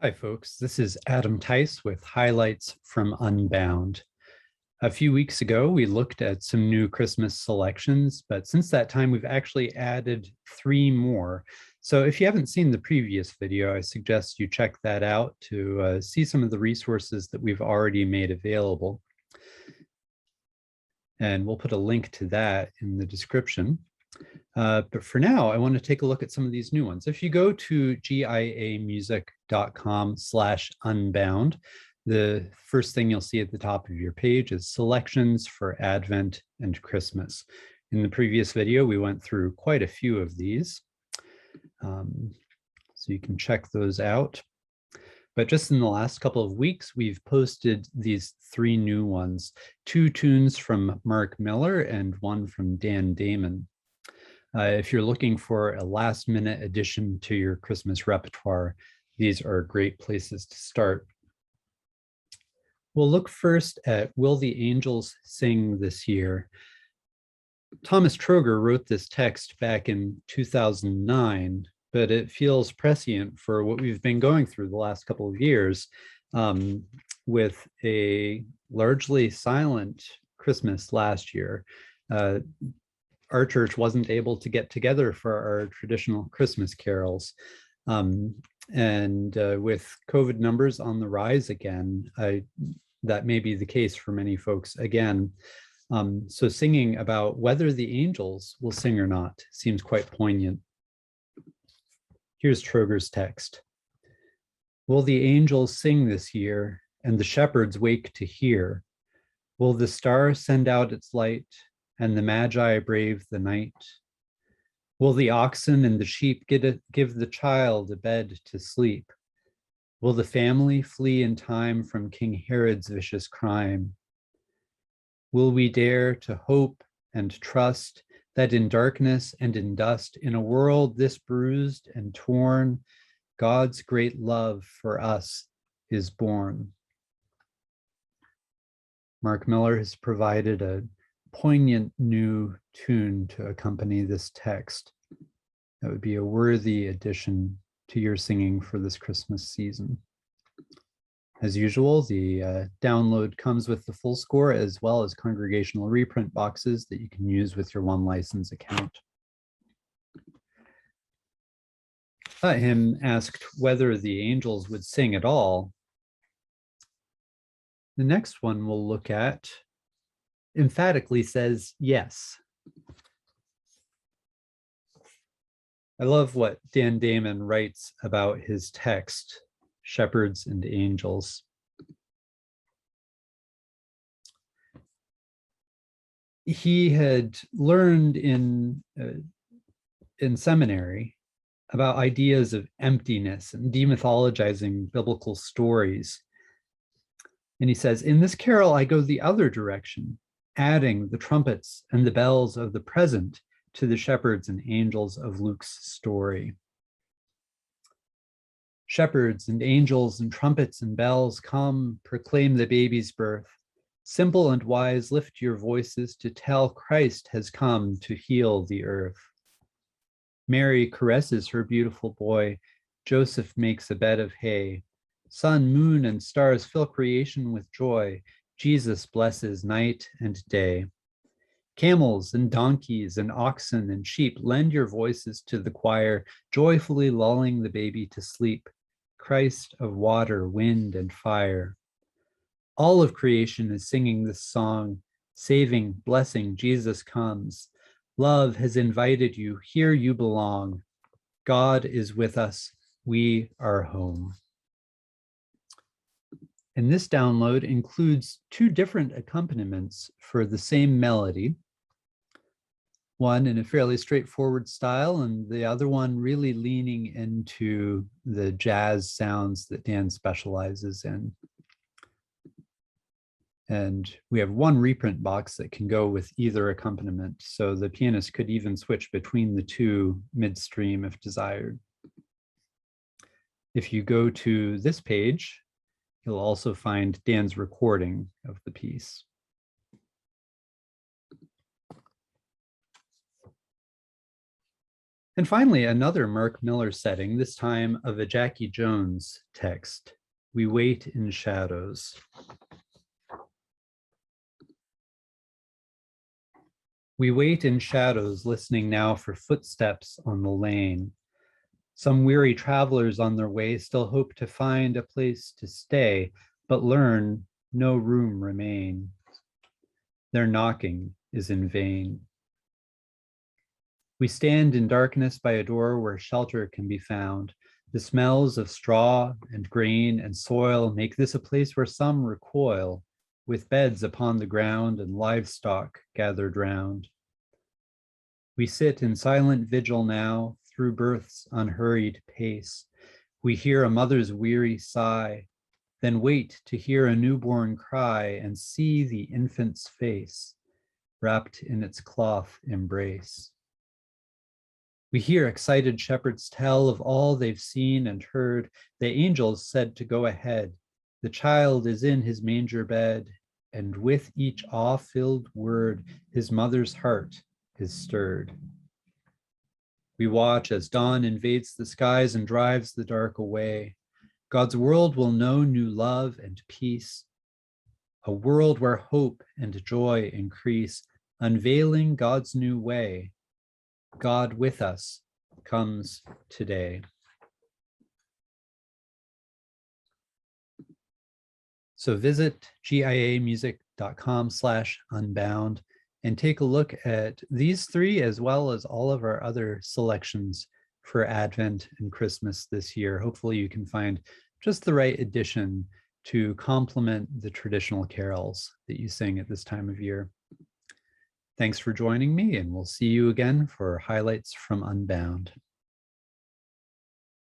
Hi, folks. This is Adam Tice with highlights from Unbound. A few weeks ago, we looked at some new Christmas selections, but since that time, we've actually added 3 more. So if you haven't seen the previous video, I suggest you check that out to see some of the resources that we've already made available. And we'll put a link to that in the description. But for now, I want to take a look at some of these new ones. If you go to giamusic.com/unbound, the first thing you'll see at the top of your page is selections for Advent and Christmas. In the previous video, we went through quite a few of these. So you can check those out. But just in the last couple of weeks, we've posted these 3 new ones, 2 tunes from Mark Miller and 1 from Dan Damon. If you're looking for a last-minute addition to your Christmas repertoire, these are great places to start. We'll look first at Will the Angels Sing This Year? Thomas Troger wrote this text back in 2009, but it feels prescient for what we've been going through the last couple of years, with a largely silent Christmas last year. Our church wasn't able to get together for our traditional Christmas carols. And with COVID numbers on the rise again, that may be the case for many folks again. So singing about whether the angels will sing or not seems quite poignant. Here's Troger's text. Will the angels sing this year, and the shepherds wake to hear? Will the star send out its light, and the magi brave the night? Will the oxen and the sheep give the child a bed to sleep? Will the family flee in time from King Herod's vicious crime? Will we dare to hope and trust that in darkness and in dust, in a world this bruised and torn, God's great love for us is born? Mark Miller has provided a poignant new tune to accompany this text. That would be a worthy addition to your singing for this Christmas season. As usual, the download comes with the full score as well as congregational reprint boxes that you can use with your one license account. Him asked whether the angels would sing at all. The next one we'll look at emphatically says yes. I love what Dan Damon writes about his text, Shepherds and Angels. He had learned in seminary about ideas of emptiness and demythologizing biblical stories. And he says, in this carol, I go the other direction, adding the trumpets and the bells of the present to the shepherds and angels of Luke's story. Shepherds and angels and trumpets and bells, come, proclaim the baby's birth. Simple and wise, lift your voices to tell Christ has come to heal the earth. Mary caresses her beautiful boy. Joseph makes a bed of hay. Sun, moon, and stars fill creation with joy. Jesus blesses night and day. Camels and donkeys and oxen and sheep, lend your voices to the choir, joyfully lulling the baby to sleep. Christ of water, wind, and fire. All of creation is singing this song, saving, blessing, Jesus comes. Love has invited you, here you belong. God is with us, we are home. And this download includes 2 different accompaniments for the same melody. One in a fairly straightforward style, and the other one really leaning into the jazz sounds that Dan specializes in. And we have 1 reprint box that can go with either accompaniment, so the pianist could even switch between the 2 midstream if desired. If you go to this page, you'll also find Dan's recording of the piece. And finally, another Mark Miller setting, this time of a Jackie Jones text, We Wait in Shadows. We wait in shadows, listening now for footsteps on the lane. Some weary travelers on their way still hope to find a place to stay, but learn no room remains. Their knocking is in vain. We stand in darkness by a door where shelter can be found. The smells of straw and grain and soil make this a place where some recoil, with beds upon the ground and livestock gathered round. We sit in silent vigil now through birth's unhurried pace. We hear a mother's weary sigh, then wait to hear a newborn cry and see the infant's face wrapped in its cloth embrace. We hear excited shepherds tell of all they've seen and heard. The angels said to go ahead. The child is in his manger bed, and with each awe-filled word, his mother's heart is stirred. We watch as dawn invades the skies and drives the dark away. God's world will know new love and peace, a world where hope and joy increase, unveiling God's new way. God with us comes today. So visit giamusic.com/unbound and take a look at these three as well as all of our other selections for Advent and Christmas this year. Hopefully you can find just the right addition to complement the traditional carols that you sing at this time of year. Thanks for joining me, and we'll see you again for highlights from Unbound.